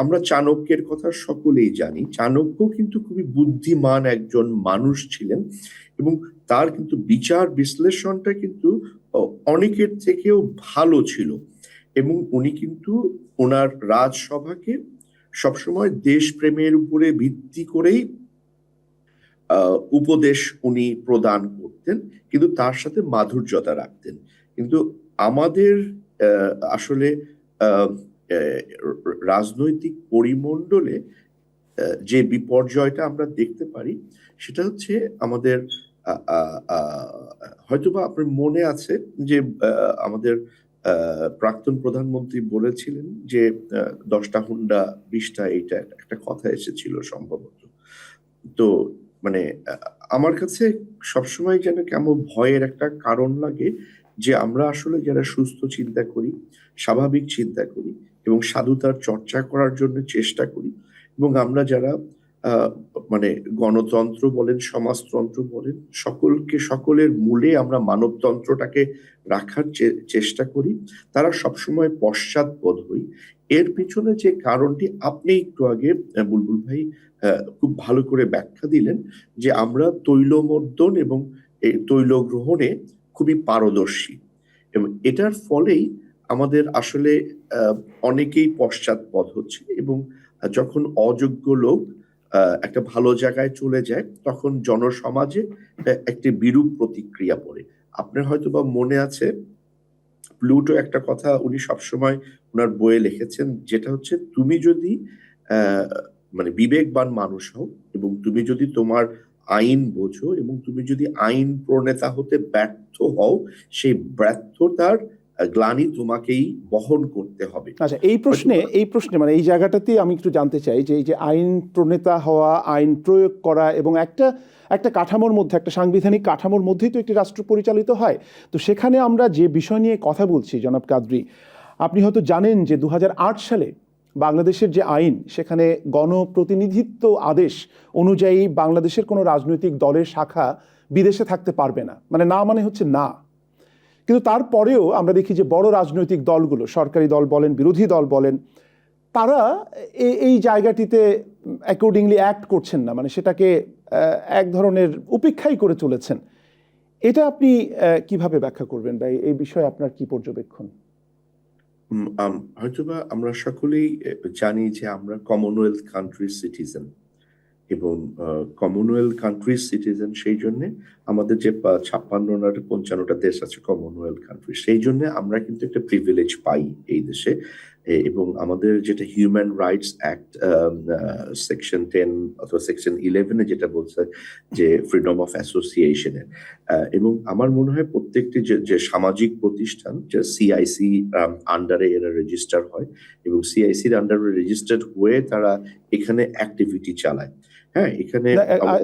আমরা চাণক্যের কথা সকলেই জানি। চাণক্য কিন্তু খুবই বুদ্ধিমান একজন মানুষ ছিলেন এবং তার কিন্তু বিচার বিশ্লেষণটা কিন্তু অনেকের থেকেও ভালো ছিল এবং উনি কিন্তু ওনার রাজসভাকে সবসময় দেশপ্রেমের উপরে ভিত্তি করেই উপদেশ উনি প্রদান করতেন, কিন্তু তার সাথে মাধুর্যতা রাখতেন। কিন্তু আমাদের আসলে আহ, আহ, রাজনৈতিক পরিমণ্ডলে যে বিপর্যয়টা আমরা দেখতে পারি সেটা হচ্ছে আমাদের হয়তোবা আপনার মনে আছে যে আমাদের প্রাক্তন প্রধানমন্ত্রী বলেছিলেন যে 10টা হুন্ডা 20টা, এইটা একটা কথা এসেছিল সম্ভবত। তো মানে আমার কাছে সবসময় যেন কেমন ভয়ের একটা কারণ লাগে যে আমরা আসলে যারা সুস্থ চিন্তা করি, স্বাভাবিক চিন্তা করি এবং সাধুতার চর্চা করার জন্য চেষ্টা করি, এবং আমরা যারা আহ মানে গণতন্ত্র বলেন, সমাজতন্ত্র বলেন, সকলের মূলে আমরা মানবতন্ত্রটাকে রাখার চেষ্টা করি, তারা সবসময় পশ্চাৎপদ হই। এর পিছনে যে কারণটি আপনি একটু আগে বুলবুল ভাই খুব ভালো করে ব্যাখ্যা দিলেন, যে আমরা তৈলমর্দন এবং এই তৈল গ্রহণে খুবই পারদর্শী এবং এটার ফলেই আমাদের আসলে অনেকেই পশ্চাৎপদ হচ্ছে এবং যখন অযোগ্য লোক একটা ভালো জায়গায় চলে যায় তখন জনসমাজে একটি বিরূপ প্রতিক্রিয়া পড়ে। আপনার হয়তো বা মনে আছে প্লুটো একটা কথা উনি সবসময় ওনার বইয়ে লিখেছেন, যেটা হচ্ছে তুমি যদি আহ মানে বিবেকবান মানুষ হও এবং তুমি যদি তোমার আইন বোঝো এবং তুমি যদি আইন প্রণেতা হতে ব্যর্থ হও, সেই ব্যর্থতার গ্লানি তোমাকেই বহন করতে হবে। আচ্ছা, এই প্রশ্নে মানে এই জায়গাটাতেই আমি একটু জানতে চাই যে এই যে আইন প্রণেতা হওয়া, আইন প্রয়োগ করা এবং একটা কাঠামোর মধ্যে, একটা সাংবিধানিক কাঠামোর মধ্যেই তো একটি রাষ্ট্র পরিচালিত হয়। তো সেখানে আমরা যে বিষয় নিয়ে কথা বলছি জনাব কাদরী, আপনি হয়তো জানেন যে 2008 সালে বাংলাদেশের যে আইন, সেখানে গণপ্রতিনিধিত্ব আদেশ অনুযায়ী বাংলাদেশের কোনো রাজনৈতিক দলের শাখা বিদেশে থাকতে পারবে না, মানে না মানে হচ্ছে না। কিন্তু তারপরেও আমরা দেখি যে বড় রাজনৈতিক দলগুলো, সরকারি দল বলেন, বিরোধী দল বলেন, তারা এই জায়গাটিতে অ্যাকর্ডিংলি অ্যাক্ট করছেন না, মানে সেটাকে এক ধরনের উপেক্ষাই করে চলেছেন। এটা আপনি কিভাবে ব্যাখ্যা করবেন বা এই বিষয়ে আপনার কি পর্যবেক্ষণ? হয়তোবা আমরা সকলেই জানি যে আমরা কমনওয়েলথ কান্ট্রির সিটিজেন এবং কমনওয়েলথ কান্ট্রির সিটিজেন, সেই জন্য আমাদের যে 56-55টা দেশ আছে কমনওয়েলথ কান্ট্রি, সেই জন্য আমরা কিন্তু একটা প্রিভিলেজ পাই এই দেশে। এবং আমাদের যেটা হিউম্যান রাইটস অ্যাক্ট সেকশন 10 অথবা সেকশন 11-এ যেটা বলছে যে ফ্রিডম অফ অ্যাসোসিয়েশনের, এবং আমার মনে হয় প্রত্যেকটি যে সামাজিক প্রতিষ্ঠান, যে সিআইসি আন্ডারে এরা রেজিস্টার হয় এবং সিআইসির আন্ডারে রেজিস্টার্ড হয়ে তারা এখানে অ্যাক্টিভিটি চালায়। হ্যাঁ, এখানে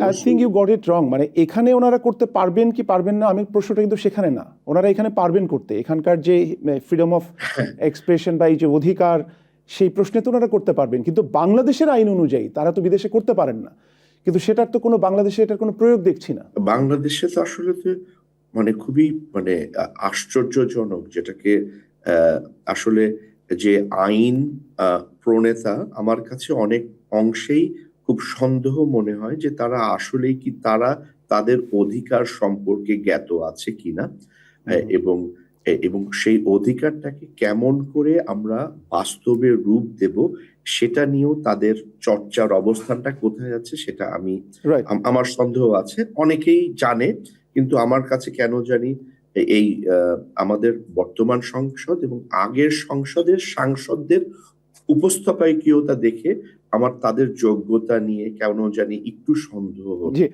I think you got it wrong. মানে এখানে ওনারা করতে পারবেন কি পারবেন না, আমি প্রশ্নটা কিন্তু সেখানে না। ওনারা এখানে পারবেন করতে, এখানকার যে ফ্রিডম অফ এক্সপ্রেশন বা এই যে অধিকার, সেই প্রশ্নে তো ওনারা করতে পারবেন, কিন্তু বাংলাদেশের আইন অনুযায়ী তারা তো বিদেশে করতে পারেন না। কিন্তু সেটার তো কোনো বাংলাদেশে এটার কোনো প্রয়োগ দেখছি না। বাংলাদেশে তো আসলে মানে খুবই মানে আশ্চর্যজনক, যেটাকে আসলে যে আইন প্রণেতা, আমার কাছে অনেক অংশেই খুব সন্দেহ মনে হয় যে তারা আসলেই কি তারা তাদের অধিকার সম্পর্কে জ্ঞাত আছে কিনা, এবং এবং সেই অধিকারটাকে কেমন করে আমরা বাস্তবে রূপ দেব সেটা নিয়েও তাদের চর্চার অবস্থানটা কোথায় আছে সেটা আমার সন্দেহ আছে। অনেকেই জানে, কিন্তু আমার কাছে কেন জানি এই আমাদের বর্তমান সংসদ এবং আগের সংসদের সাংসদদের উপস্থাপকীয়তা দেখে আমার তাদের যোগ্যতা নিয়ে কেন জানি একটু সন্দেহ হচ্ছে।